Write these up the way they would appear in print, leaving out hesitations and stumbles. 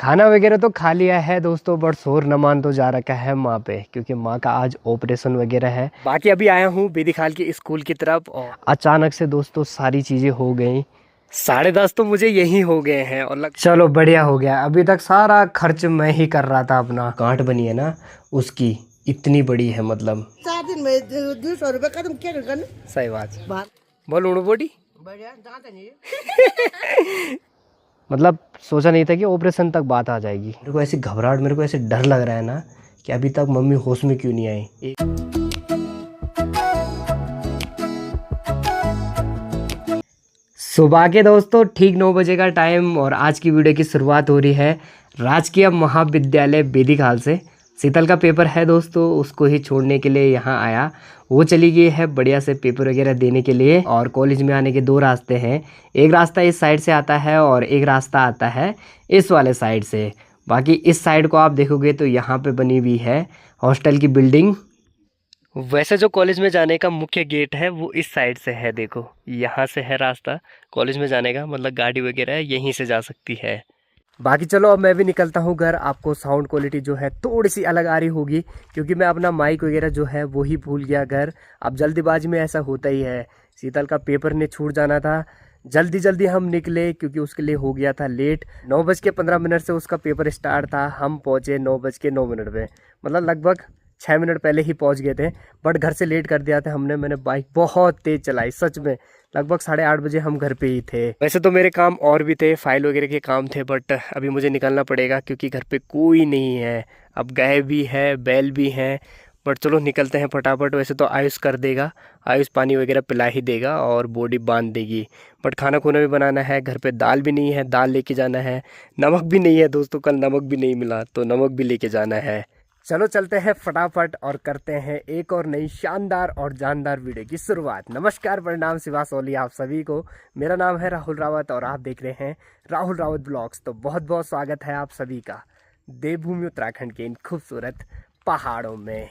खाना वगैरह तो खा लिया है दोस्तों, बट शोर नमान तो जा रखा है माँ पे, क्योंकि माँ का आज ऑपरेशन वगैरह है। बाकी अभी आया हूँ बेदीखाल की स्कूल की तरफ और अचानक से दोस्तों सारी चीज़ें हो गई। 10:30 तो मुझे यही हो गए हैं और चलो बढ़िया हो गया। अभी तक सारा खर्च मैं ही कर रहा था। अपना गांठ बनी है ना उसकी, इतनी बड़ी है, मतलब 4 दिन में 200 रुपये का तुम क्या करना। सही बात बोल उड़ू बोटी बढ़िया दांत नहीं मतलब सोचा नहीं था कि ऑपरेशन तक बात आ जाएगी। मेरे को ऐसी घबराहट, मेरे को ऐसे डर लग रहा है ना कि अभी तक मम्मी होश में क्यों नहीं आई। सुबह के दोस्तों ठीक 9 बजे का टाइम और आज की वीडियो की शुरुआत हो रही है राजकीय महाविद्यालय बेदीखाल से। शीतल का पेपर है दोस्तों, उसको ही छोड़ने के लिए यहाँ आया। वो चली गई है बढ़िया से पेपर वगैरह देने के लिए। और कॉलेज में आने के 2 रास्ते हैं, एक रास्ता इस साइड से आता है और एक रास्ता आता है इस वाले साइड से। बाकी इस साइड को आप देखोगे तो यहाँ पे बनी हुई है हॉस्टल की बिल्डिंग। वैसे जो कॉलेज में जाने का मुख्य गेट है वो इस साइड से है, देखो यहाँ से है रास्ता कॉलेज में जाने का, मतलब गाड़ी वगैरह यहीं से जा सकती है। बाकी चलो अब मैं भी निकलता हूँ घर। आपको साउंड क्वालिटी जो है थोड़ी सी अलग आ रही होगी, क्योंकि मैं अपना माइक वगैरह जो है वो ही भूल गया घर। अब जल्दीबाजी में ऐसा होता ही है। शीतल का पेपर ने छूट जाना था, जल्दी जल्दी हम निकले क्योंकि उसके लिए हो गया था लेट। 9:15 से उसका पेपर स्टार्ट था, हम पहुँचे 9:09 पे, मतलब लगभग 6 मिनट पहले ही पहुंच गए थे। बट घर से लेट कर दिया था हमने, मैंने बाइक बहुत तेज चलाई सच में। लगभग 8:30 बजे हम घर पे ही थे। वैसे तो मेरे काम और भी थे, फाइल वगैरह के काम थे, बट अभी मुझे निकलना पड़ेगा क्योंकि घर पे कोई नहीं है। अब गाय भी है, बैल भी हैं, बट चलो निकलते हैं फटाफट। वैसे तो आयुष कर देगा, आयुष पानी वगैरह पिला ही देगा और बॉडी बांध देगी। बट खाना खुना भी बनाना है, घर पे दाल भी नहीं है, दाल लेके जाना है। नमक भी नहीं है दोस्तों, कल नमक भी नहीं मिला तो नमक भी लेके जाना है। चलो चलते हैं फटाफट और करते हैं एक और नई शानदार और जानदार वीडियो की शुरुआत। नमस्कार, प्रणाम, शिवा सोली आप सभी को। मेरा नाम है राहुल रावत और आप देख रहे हैं राहुल रावत ब्लॉग्स। तो बहुत बहुत स्वागत है आप सभी का देवभूमि उत्तराखंड के इन खूबसूरत पहाड़ों में।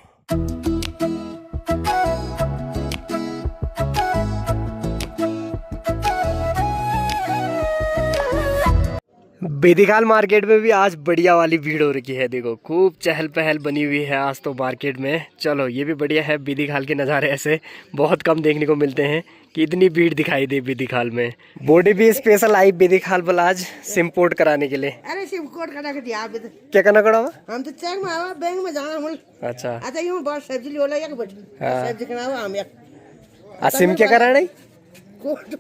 बेदीखाल मार्केट में भी आज बढ़िया वाली भीड़ हो रखी है, देखो खूब चहल पहल बनी हुई है आज तो मार्केट में। चलो ये भी बढ़िया है, बेदीखाल के नज़ारे ऐसे बहुत कम देखने को मिलते हैं कि इतनी भीड़ दिखाई दे बेदीखाल में। बॉडी भी स्पेशल आई बेदीखाल बल आज सिम पोर्ट कराने के लिए। अरे सिम कोड करा के दिया तो क्या करना पड़ा? हम तो चेक में आवा बैंक में जाना हम। अच्छा अच्छा यूं बहुत सब्जी ले वाला एक बट सब्जी करावा हम एक सिम क्या कराना कोड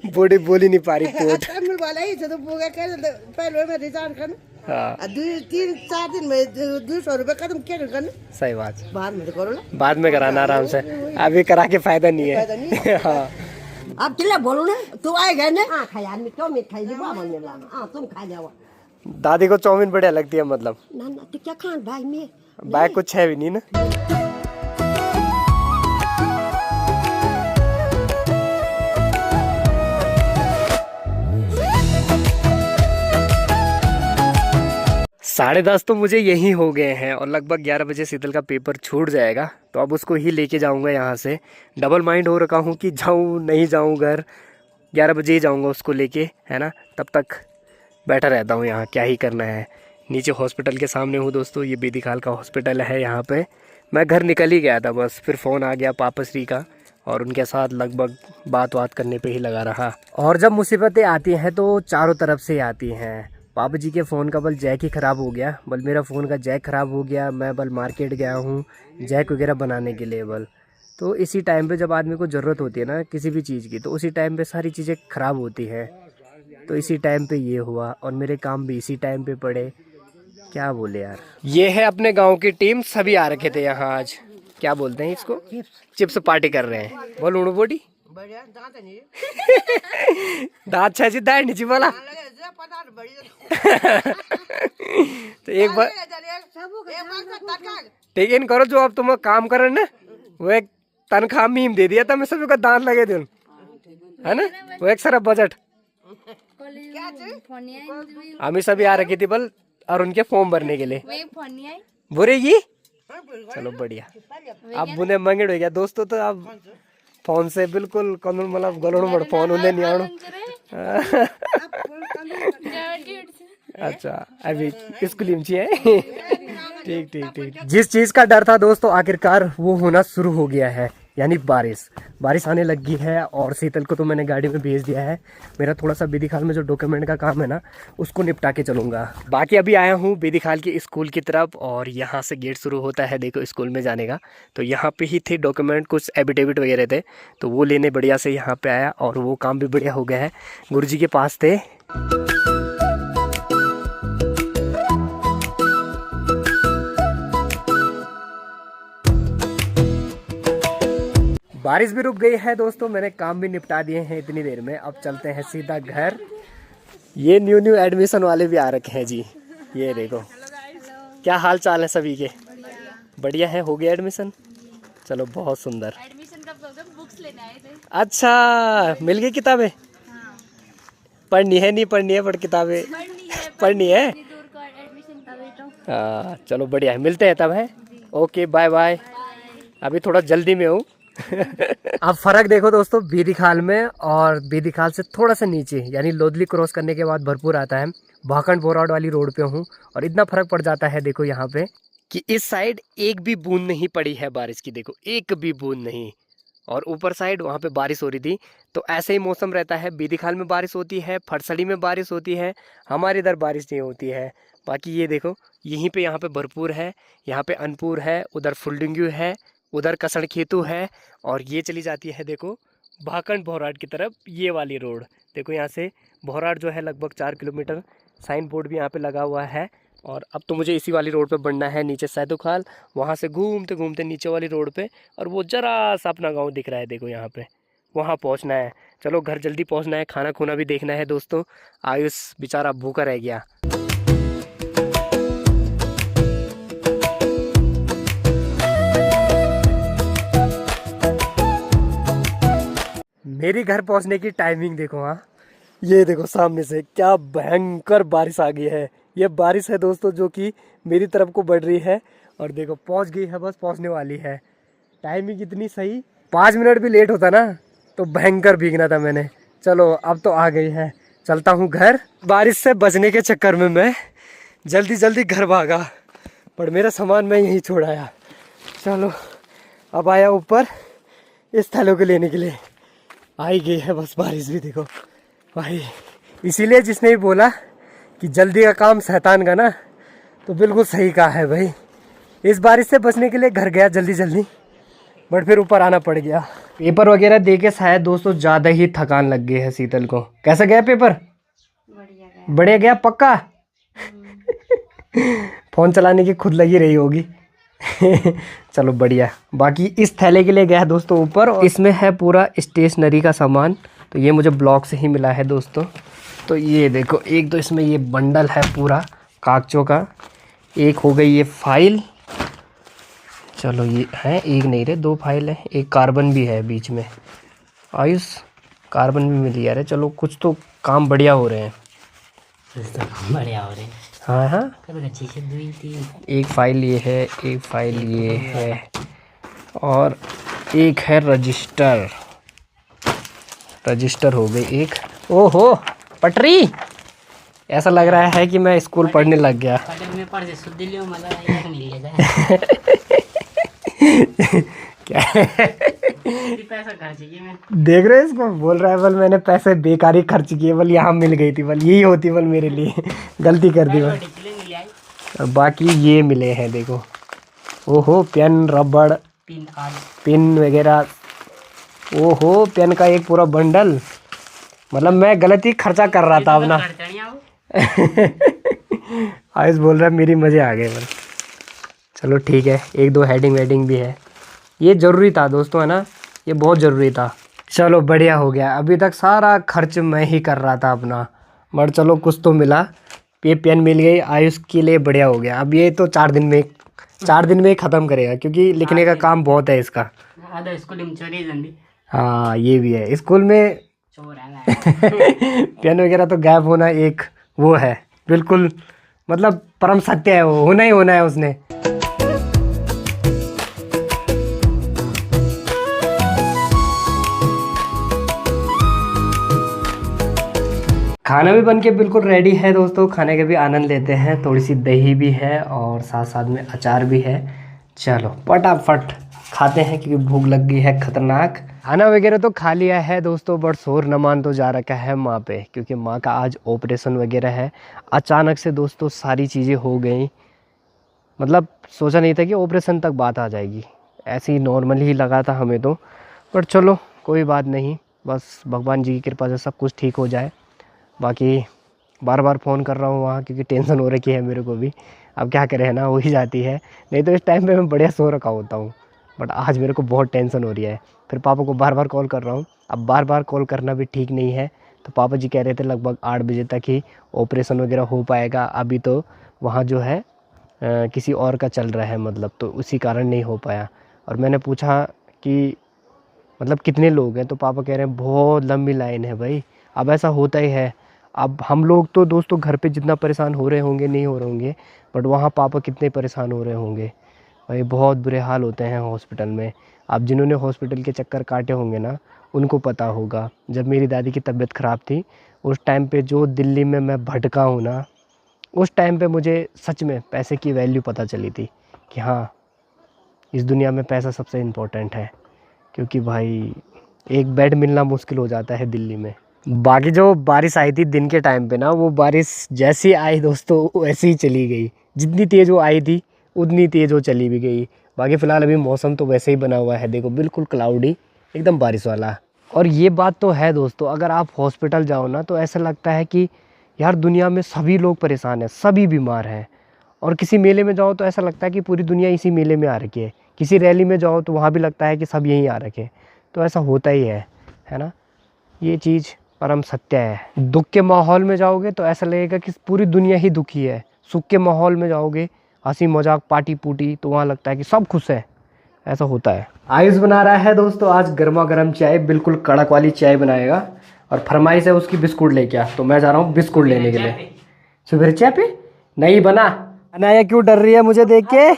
बॉडी बोल ही नहीं पा रही पोर्ट। मिल वाला ही तो पूरा कर पहले में रिचार्ज करना। हाँ 2-3-4 दिन में 200 रुपये का तुम क्या करना। सही बात, बाद में तो करो ना, बाद में कराना आराम से, अभी करा के फायदा नहीं है। हाँ अब चिल्ला बोलो ना, तू आएगा ना। हाँ खाया आदमी क्यों मीट खाई दीबा मन में लाना। हाँ तुम खा जाओ। दादी को चाउमीन बढ़िया लगती है, मतलब ना ना तो क्या खान भाई में भाई कुछ है भी नहीं ना। साढ़े 10 तो मुझे यहीं हो गए हैं और लगभग 11 बजे शीतल का पेपर छूट जाएगा, तो अब उसको ही लेके जाऊंगा यहाँ से। डबल माइंड हो रखा हूँ कि जाऊँ नहीं जाऊँ घर। 11 बजे ही जाऊँगा उसको लेके, है ना। तब तक बैठा रहता हूँ यहाँ, क्या ही करना है। नीचे हॉस्पिटल के सामने हूँ दोस्तों, ये बेदीखाल का हॉस्पिटल है। यहाँ पे मैं घर निकल ही गया था, बस फिर फ़ोन आ गया पापा श्री का और उनके साथ लगभग बात करने पे ही लगा रहा। और जब मुसीबतें आती हैं तो चारों तरफ से आती हैं। पापा जी के फ़ोन का बल जैक ही ख़राब हो गया, बल मेरा फ़ोन का जैक ख़राब हो गया। मैं बल मार्केट गया हूँ जैक वगैरह बनाने के लिए बल। तो इसी टाइम पे जब आदमी को ज़रूरत होती है ना किसी भी चीज़ की, तो उसी टाइम पे सारी चीज़ें ख़राब होती हैं। तो इसी टाइम पे ये हुआ और मेरे काम भी इसी टाइम पे पड़े, क्या बोले यार। ये है अपने गाँव की टीम, सभी आ रखे थे यहाँ आज। क्या बोलते हैं इसको, चिप्स पार्टी कर रहे हैं। बोल उड़ू बोटी बढ़िया दांत नहीं दांत छाजी दाढ़ नीचे वाला। तो एक बार टेकन करो, जो अब तुम काम करो ना वो एक तनख्वाह मीम दे दिया था, मैं सभी का दांत लगे थे, है ना। वो एक सारा बजट हमें सभी आ रखी थी बल और उनके फॉर्म भरने के लिए बुरे ये। चलो बढ़िया, अब उन्हें मंगेड़ हो गया दोस्तों। तो अब फोन से बिल्कुल कौन मतलब गलोड़ मड़ फोन उन्हें नहीं आनो। अच्छा अभी स्कूल में है। ठीक ठीक ठीक। जिस चीज का डर था दोस्तों आखिरकार वो होना शुरू हो गया है, यानी बारिश आने लगी है। और शीतल को तो मैंने गाड़ी में भेज दिया है। मेरा थोड़ा सा बेदीखाल में जो डॉक्यूमेंट का काम है ना उसको निपटा के चलूंगा। बाकी अभी आया हूँ बेदीखाल के स्कूल की तरफ और यहाँ से गेट शुरू होता है देखो स्कूल में जाने का। तो यहाँ पे ही थे डॉक्यूमेंट, कुछ एफिडेविट वगैरह थे तो वो लेने बढ़िया से यहाँ पे आया और वो काम भी बढ़िया हो गया है। गुरुजी के पास थे। बारिश भी रुक गई है दोस्तों, मैंने काम भी निपटा दिए हैं इतनी देर में। अब चलते हैं सीधा घर। ये न्यू एडमिशन वाले भी आ रखे हैं जी। ये देखो क्या हाल चाल है सभी के। बढ़िया है, हो गया एडमिशन। चलो बहुत सुंदर। एडमिशन कब होगा? बुक्स लेने आए थे। अच्छा मिल गई किताबें? पढ़नी है नहीं पढ़नी है पर किताबें पढ़नी है। दूर का एडमिशन तभी तो। हाँ चलो बढ़िया है, मिलते हैं तब है। Okay bye bye. अभी थोड़ा जल्दी में हूँ। अब फर्क देखो दोस्तों बेदीखाल में और बेदीखाल से थोड़ा सा नीचे यानी लोदली क्रॉस करने के बाद भरपूर आता है। भाखंड बोराड वाली रोड पे हूँ और इतना फर्क पड़ जाता है देखो यहाँ पे कि इस साइड एक भी बूंद नहीं पड़ी है बारिश की, देखो एक भी बूंद नहीं। और ऊपर साइड वहाँ पे बारिश हो रही थी। तो ऐसे ही मौसम रहता है, बेदीखाल में बारिश होती है, फरसड़ी में बारिश होती है, हमारे इधर बारिश नहीं होती है। बाकी ये देखो यहीं पे यहाँ पे भरपूर है, यहाँ पे अनपुर है, उधर फुलडुंगू है, उधर कसण खेतु है और ये चली जाती है देखो भाखंड बोराड की तरफ। ये वाली रोड देखो, यहाँ से बोराड जो है लगभग 4 किलोमीटर। साइन बोर्ड भी यहाँ पे लगा हुआ है। और अब तो मुझे इसी वाली रोड पे बढ़ना है नीचे सैदुखाल, वहाँ से घूमते घूमते नीचे वाली रोड पे और वो जरा सा अपना गांव दिख रहा है देखो यहाँ पे, वहाँ पहुँचना है। चलो घर जल्दी पहुँचना है, खाना खुना भी देखना है दोस्तों। आयुष बेचारा भूखा रह गया। मेरी घर पहुंचने की टाइमिंग देखो। हाँ ये देखो सामने से क्या भयंकर बारिश आ गई है। ये बारिश है दोस्तों जो कि मेरी तरफ को बढ़ रही है और देखो पहुंच गई है, बस पहुंचने वाली है। टाइमिंग इतनी सही, 5 मिनट भी लेट होता ना तो भयंकर भीगना था मैंने। चलो अब तो आ गई है, चलता हूँ घर। बारिश से बचने के चक्कर में मैं जल्दी जल्दी घर भागा पर मेरा सामान मैं यहीं छोड़ आया। चलो अब आया ऊपर इस थैलों को लेने के लिए। आई गई है बस बारिश भी देखो भाई। इसीलिए जिसने भी बोला कि जल्दी का काम शैतान का ना, तो बिल्कुल सही कहा है भाई। इस बारिश से बचने के लिए घर गया जल्दी जल्दी बट फिर ऊपर आना पड़ गया। पेपर वगैरह दे के शायद दोस्तों ज़्यादा ही थकान लग गई है शीतल को। कैसा गया पेपर? बढ़िया गया पक्का। फ़ोन चलाने की खुद लगी रही होगी। चलो बढ़िया। बाकी इस थैले के लिए गया दोस्तों ऊपर और इसमें है पूरा स्टेशनरी का सामान। तो ये मुझे ब्लॉक से ही मिला है दोस्तों। तो ये देखो एक तो इसमें ये बंडल है पूरा कागजों का, एक हो गई ये फाइल। चलो ये है, एक नहीं रहे 2 फाइल है, एक कार्बन भी है बीच में। आयुष कार्बन भी मिली यार। चलो कुछ तो काम बढ़िया हो रहे हैं। बढ़िया हो रहे हैं। हाँ हाँ कभी अच्छी से दुई थी। एक फाइल ये है, एक फाइल ये है और एक है रजिस्टर हो गई एक। ओहो पटरी, ऐसा लग रहा है कि मैं स्कूल पढ़ने लग गया। में पढ़ से सुध लियो मला एक मिल जाए। क्या पैसा खर्च किए मैं। देख रहे हो इसको, बोल रहा है बल मैंने पैसे बेकारी खर्च किए, बल यहाँ मिल गई थी, बल यही होती बल मेरे लिए। गलती कर दी बल। और बाकी ये मिले हैं देखो। ओहो पेन रबड़ पिन वगैरह। ओहो पेन का एक पूरा बंडल। मतलब मैं गलत ही खर्चा कर रहा था अपना। आयुष बोल रहा है मेरी मज़े आ गए बल। चलो ठीक है, 1-2 हेडिंग वेडिंग भी है। ये ज़रूरी था दोस्तों है ना, ये बहुत ज़रूरी था। चलो बढ़िया हो गया। अभी तक सारा खर्च मैं ही कर रहा था अपना, मगर चलो कुछ तो मिला। ये पेन मिल गई आयुष के लिए, बढ़िया हो गया। अब ये तो 4 दिन में ही ख़त्म करेगा क्योंकि लिखने का काम बहुत है इसका। स्कूल में चोरी जल्दी। हाँ ये भी है, स्कूल में चोर है। पेन वगैरह तो गायब होना एक वो है बिल्कुल, मतलब परम सत्य है, वो होना ही होना है उसने। खाना भी बन के बिल्कुल रेडी है दोस्तों, खाने का भी आनंद लेते हैं। थोड़ी सी दही भी है और साथ साथ में अचार भी है। चलो फटाफट खाते हैं क्योंकि भूख लग गई है खतरनाक। खाना वगैरह तो खा लिया है दोस्तों, बट शोर नमान तो जा रखा है माँ पे, क्योंकि माँ का आज ऑपरेशन वगैरह है। अचानक से दोस्तों सारी चीज़ें हो गई, मतलब सोचा नहीं था कि ऑपरेशन तक बात आ जाएगी। ऐसे ही नॉर्मली ही लगा था हमें तो, बट चलो कोई बात नहीं, बस भगवान जी की कृपा से सब कुछ ठीक हो जाए। बाकी बार बार फ़ोन कर रहा हूँ वहाँ, क्योंकि टेंशन हो रखी है मेरे को भी। अब क्या करें ना, हो ही जाती है, नहीं तो इस टाइम पे मैं बढ़िया सो रखा होता हूँ। बट आज मेरे को बहुत टेंशन हो रही है। फिर पापा को बार बार कॉल कर रहा हूँ। अब बार बार कॉल करना भी ठीक नहीं है, तो पापा जी कह रहे थे लगभग 8 बजे तक ही ऑपरेशन वगैरह हो पाएगा। अभी तो वहाँ जो है किसी और का चल रहा है, मतलब तो उसी कारण नहीं हो पाया। और मैंने पूछा कि मतलब कितने लोग हैं, तो पापा कह रहे हैं बहुत लंबी लाइन है भाई। अब ऐसा होता ही है। अब हम लोग तो दोस्तों घर पे जितना परेशान हो रहे होंगे नहीं हो रहे होंगे, बट वहाँ पापा कितने परेशान हो रहे होंगे भाई। बहुत बुरे हाल होते हैं हॉस्पिटल में। अब जिन्होंने हॉस्पिटल के चक्कर काटे होंगे ना, उनको पता होगा। जब मेरी दादी की तबीयत ख़राब थी उस टाइम पे जो दिल्ली में मैं भटका हूँ ना, उस टाइम पे मुझे सच में पैसे की वैल्यू पता चली थी कि हाँ, इस दुनिया में पैसा सबसे इम्पोर्टेंट है। क्योंकि भाई एक बेड मिलना मुश्किल हो जाता है दिल्ली में। बाकी जो बारिश आई थी दिन के टाइम पे ना, वो बारिश जैसी आई दोस्तों वैसे ही चली गई। जितनी तेज़ वो आई थी उतनी तेज़ वो चली भी गई। बाकी फ़िलहाल अभी मौसम तो वैसे ही बना हुआ है, देखो बिल्कुल क्लाउडी, एकदम बारिश वाला। और ये बात तो है दोस्तों, अगर आप हॉस्पिटल जाओ ना तो ऐसा लगता है कि यार दुनिया में सभी लोग परेशान हैं, सभी बीमार हैं। और किसी मेले में जाओ तो ऐसा लगता है कि पूरी दुनिया इसी मेले में आ रखी है। किसी रैली में जाओ तो वहाँ भी लगता है कि सब यहीं आ रखे। तो ऐसा होता ही है ना, ये चीज़ परम सत्य है। दुख के माहौल में जाओगे तो ऐसा लगेगा कि पूरी दुनिया ही दुखी है। सुख के माहौल में जाओगे, हंसी मजाक पार्टी पूटी, तो वहाँ लगता है कि सब खुश है। ऐसा होता है। आयुष बना रहा है दोस्तों आज गर्मा गर्म चाय, बिल्कुल कड़क वाली चाय बनाएगा। और फरमाइश है उसकी बिस्कुट लेके आ, तो मैं जा रहा हूँ बिस्कुट लेने के लिए। सुबह चाय पे नहीं बना। अनाया क्यों डर रही है मुझे देख के?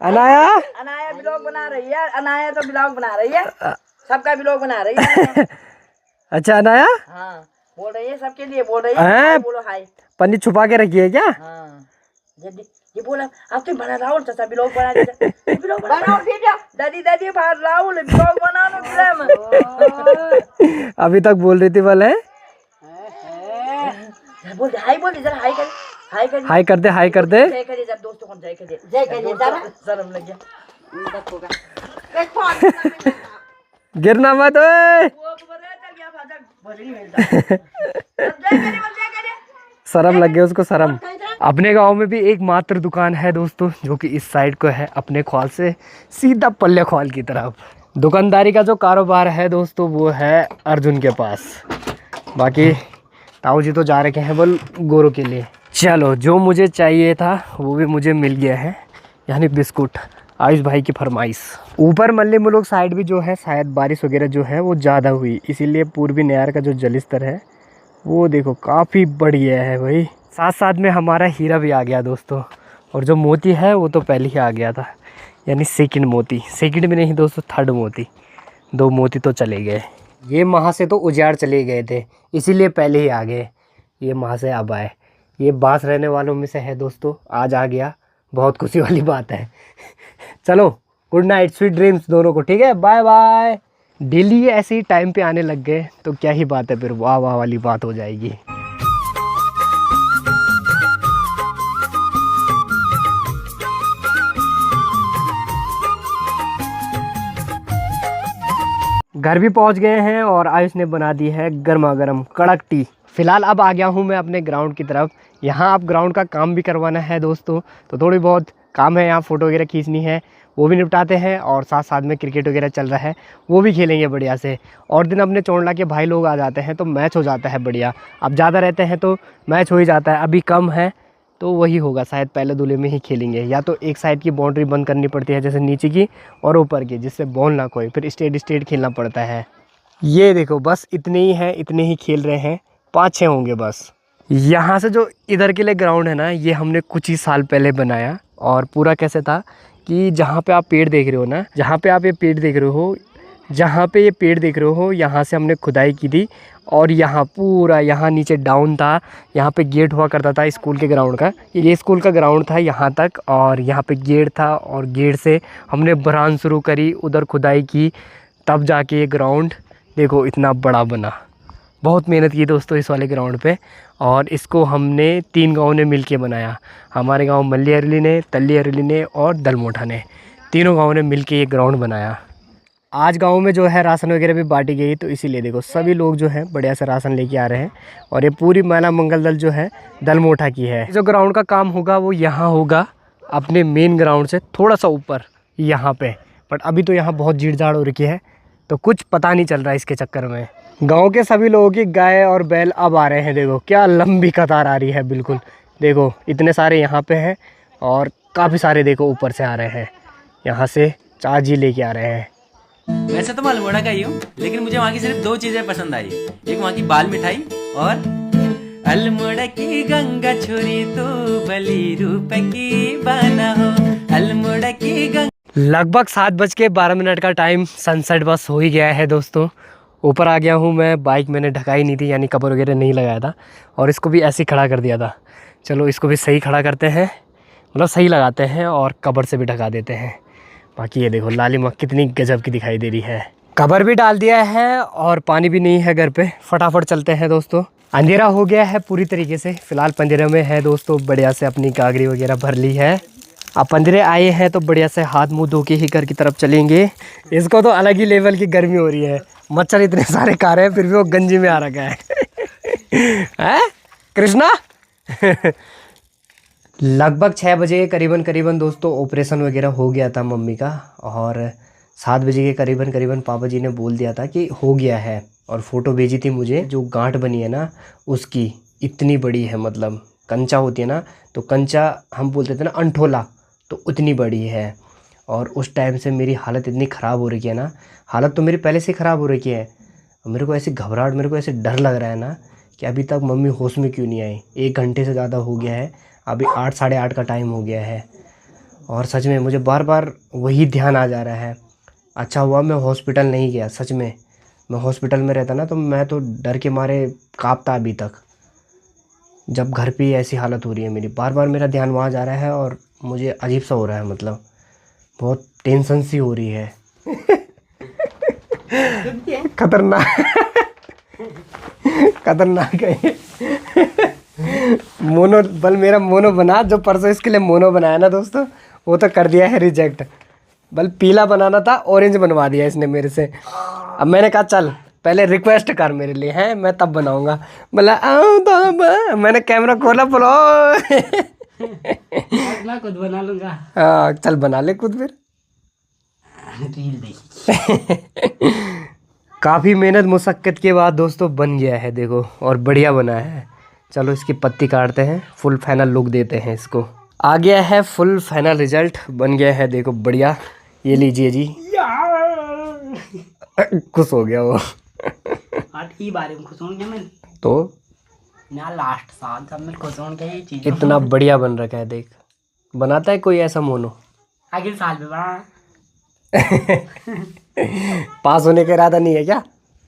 अनाया अनाया ब्लॉग बना रही है, अनाया तो ब्लॉग बना रही है, सबका ब्लॉग बना रही है। अच्छा अनाया, हाँ बोल रही है, सबके लिए बोल रही है। बोलो हाय। पन्नी छुपा के रखी है क्या? हाँ ये बोला अब तुम बना राहुल चाचा ब्लॉग बना दीजिए, ब्लॉग बनाओ बेटा। दादी दादी बाहर राहुल ब्लॉग बना लो फिल्म। अभी तक बोल रही थी बोले बोल हाय, बोल जरा हाय कर, हाय कर, हाय कर दे, हाय कर दे। जय करिए जरा दोस्तों को, जय करिए, जय करिए जरा। शर्म लग गया। गिरना मत ओए। शर्म लग गया उसको, शर्म। अपने गांव में भी एक मात्र दुकान है दोस्तों, जो कि इस साइड को है, अपने ख्वाल से सीधा पल्ले ख्वाल की तरफ। दुकानदारी का जो कारोबार है दोस्तों वो है अर्जुन के पास। बाकी ताऊ जी तो जा रखे हैं बोल गोरों के लिए। चलो जो मुझे चाहिए था वो भी मुझे मिल गया है, यानी बिस्कुट, आयुष भाई की फरमाइश। ऊपर मल्ली मुलुक साइड भी जो है शायद बारिश वगैरह जो है वो ज़्यादा हुई, इसीलिए पूर्वी नहर का जो जल स्तर है वो देखो काफ़ी बढ़िया है भाई। साथ साथ में हमारा हीरा भी आ गया दोस्तों, और जो मोती है वो तो पहले ही आ गया था, यानी सेकंड मोती। सेकंड में नहीं दोस्तों, थर्ड मोती। 2 मोती तो चले गए। ये वहाँ से तो उजाड़ चले गए थे, इसीलिए पहले ही आ गए। ये वहाँ से अब आए। ये बांस रहने वालों में से है दोस्तों, आज आ गया, बहुत खुशी वाली बात है। चलो गुड नाइट, स्वीट ड्रीम्स दोनों को, ठीक है, बाय बाय। डेली ऐसे ही टाइम पे आने लग गए तो क्या ही बात है, फिर वाह वाह वाली बात हो जाएगी। घर भी पहुंच गए हैं और आयुष ने बना दी है गर्मा गर्म कड़क टी। फिलहाल अब आ गया हूं मैं अपने ग्राउंड की तरफ। यहाँ अब ग्राउंड का काम भी करवाना है दोस्तों, तो थोड़ी बहुत काम है, यहाँ फ़ोटो वगैरह खींचनी है, वो भी निपटाते हैं। और साथ साथ में क्रिकेट वगैरह चल रहा है, वो भी खेलेंगे बढ़िया से। और दिन अपने चोंडला के भाई लोग आ जाते हैं तो मैच हो जाता है बढ़िया। अब ज़्यादा रहते हैं तो मैच हो ही जाता है, अभी कम है तो वही होगा शायद, पहले दूल्हे में ही खेलेंगे। या तो एक साइड की बाउंड्री बंद करनी पड़ती है, जैसे नीचे की और ऊपर की, जिससे बॉल ना कोई, फिर स्टेट खेलना पड़ता है। ये देखो बस इतने ही हैं, इतने ही खेल रहे हैं, 5-6 होंगे बस। यहाँ से जो इधर के लिए ग्राउंड है ना, ये हमने कुछ ही साल पहले बनाया। और पूरा कैसे था कि जहाँ पे आप पेड़ देख रहे हो ना, जहाँ पे आप ये पेड़ देख रहे हो, जहाँ पे ये पेड़ देख रहे हो, यहाँ से हमने खुदाई की थी और यहाँ पूरा यहाँ नीचे डाउन था, यहाँ पे गेट हुआ करता था स्कूल के ग्राउंड का। ये स्कूल का ग्राउंड था यहाँ तक, और यहाँ पे गेट था, और गेट से हमने भरान शुरू करी, उधर खुदाई की, तब जाके ये ग्राउंड देखो इतना बड़ा बना। बहुत मेहनत की दोस्तों इस वाले ग्राउंड पे, और इसको हमने 3 गाँव ने मिल के बनाया। हमारे गाँव मल्ली अरली ने, तल्ली अरली ने और दलमोठा ने, तीनों गाँव ने मिल के ये ग्राउंड बनाया। आज गांव में जो है राशन वगैरह भी बांटी गई, तो इसीलिए देखो सभी लोग जो है बढ़िया से राशन लेके आ रहे हैं। और ये पूरी महिला मंगल दल जो है दलमोठा की है। जो ग्राउंड का काम होगा वो यहाँ होगा, अपने मेन ग्राउंड से थोड़ा सा ऊपर यहाँ पे। बट अभी तो यहाँ बहुत भीड़ भाड़ हो रखी है, तो कुछ पता नहीं चल रहा है इसके चक्कर में। गाँव के सभी लोगों की गाय और बैल अब आ रहे हैं। देखो क्या लंबी कतार आ रही है, बिल्कुल देखो इतने सारे यहाँ पे हैं, और काफ़ी सारे देखो ऊपर से आ रहे हैं, यहाँ से चाची लेके आ रहे हैं। वैसे तो मैं अल्मोड़ा का ही हूँ, लेकिन मुझे वहाँ की सिर्फ 2 चीजें पसंद आई। एक वहाँ की बाल मिठाई, और अल्मोड़ा की गंगा छोरी तो बली रूप की बना हो, अल्मोड़ा की गंगा। लगभग 7:12 का टाइम, सनसेट बस हो ही गया है दोस्तों। ऊपर आ गया हूँ मैं, बाइक मैंने ढकाई नहीं थी, यानी कवर वगैरह नहीं लगाया था, और इसको भी ऐसे ही खड़ा कर दिया था। चलो इसको भी सही खड़ा करते हैं, मतलब सही लगाते हैं, और कवर से भी ढका देते हैं। बाकी ये देखो लालिमा कितनी गजब की दिखाई दे रही है। कवर भी डाल दिया है, और पानी भी नहीं है घर पे। फटाफट चलते हैं दोस्तों, अंधेरा हो गया है पूरी तरीके से। फिलहाल पंजरे में है दोस्तों, बढ़िया से अपनी गागरी वगैरह भर ली है। अब पंजरे आए हैं तो बढ़िया से हाथ मुंह धो के ही घर की तरफ चलेंगे। इसको तो अलग ही लेवल की गर्मी हो रही है, मच्छर इतने सारे खा रहे हैं, फिर भी वो गंजी में आ रखा है। हैं कृष्णा? लगभग 6 बजे करीबन दोस्तों ऑपरेशन वगैरह हो गया था मम्मी का, और 7 बजे के करीबन पापा जी ने बोल दिया था कि हो गया है। और फ़ोटो भेजी थी मुझे, जो गांठ बनी है ना उसकी इतनी बड़ी है, मतलब कंचा होती है ना, तो कंचा हम बोलते थे ना अंठोला, तो उतनी बड़ी है। और उस टाइम से मेरी हालत इतनी ख़राब हो रही है ना, हालत तो मेरी पहले से ख़राब हो रही है। मेरे को ऐसी घबराहट, मेरे को ऐसे डर लग रहा है ना कि अभी तक मम्मी होश में क्यों नहीं आई। 1 घंटे से ज़्यादा हो गया है, अभी 8 साढ़े 8 का टाइम हो गया है, और सच में मुझे बार बार वही ध्यान आ जा रहा है। अच्छा हुआ मैं हॉस्पिटल नहीं गया, सच में मैं हॉस्पिटल में रहता ना तो मैं तो डर के मारे काँपता अभी तक। जब घर पे ऐसी हालत हो रही है मेरी, बार बार मेरा ध्यान वहाँ जा रहा है, और मुझे अजीब सा हो रहा है, मतलब बहुत टेंशन सी हो रही है। खतरनाक खतरनाक है। मोनो बल मेरा मोनो बना, जो परसों इसके लिए मोनो बनाया ना दोस्तों, वो तो कर दिया है रिजेक्ट। बल पीला बनाना था, ऑरेंज बनवा दिया इसने मेरे से। अब मैंने कहा चल पहले रिक्वेस्ट कर मेरे लिए, हैं मैं तब बनाऊंगा। बोला आओ तो मैंने कैमरा खोला, बोलो मैं खुद बना लूंगा। हाँ चल बना ले खुद फिर। काफ़ी मेहनत मुशक्क़त के बाद दोस्तों बन गया है देखो, और बढ़िया बना है। चलो इसकी पत्ती काटते हैं, फुल फाइनल लुक देते हैं इसको। आ गया है फुल फाइनल रिजल्ट, बन गया है देखो बढ़िया। ये लीजिए जी। खुश हो गया वो। ई बारे में खुश हो गया मैं तो ना, लास्ट साल सब में खुश हो गया। ये चीज इतना बढ़िया बन रखा है, देख बनाता है कोई ऐसा मोनो। अगले साल में बना। पास होने का इरादा नहीं है क्या?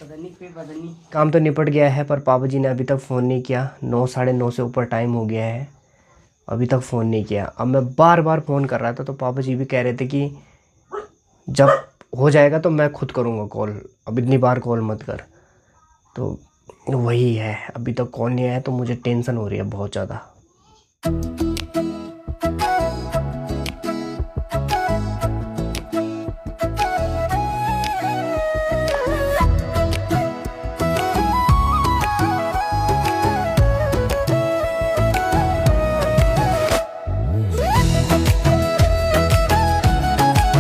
पता नहीं। काम तो निपट गया है, पर पापा जी ने अभी तक फ़ोन नहीं किया। 9 साढ़े 9 से ऊपर टाइम हो गया है, अभी तक फ़ोन नहीं किया। अब मैं बार बार फ़ोन कर रहा था, तो पापा जी भी कह रहे थे कि जब हो जाएगा तो मैं खुद करूँगा कॉल, अब इतनी बार कॉल मत कर। तो वही है, अभी तक कॉल नहीं आया, तो मुझे टेंशन हो रही है बहुत ज़्यादा।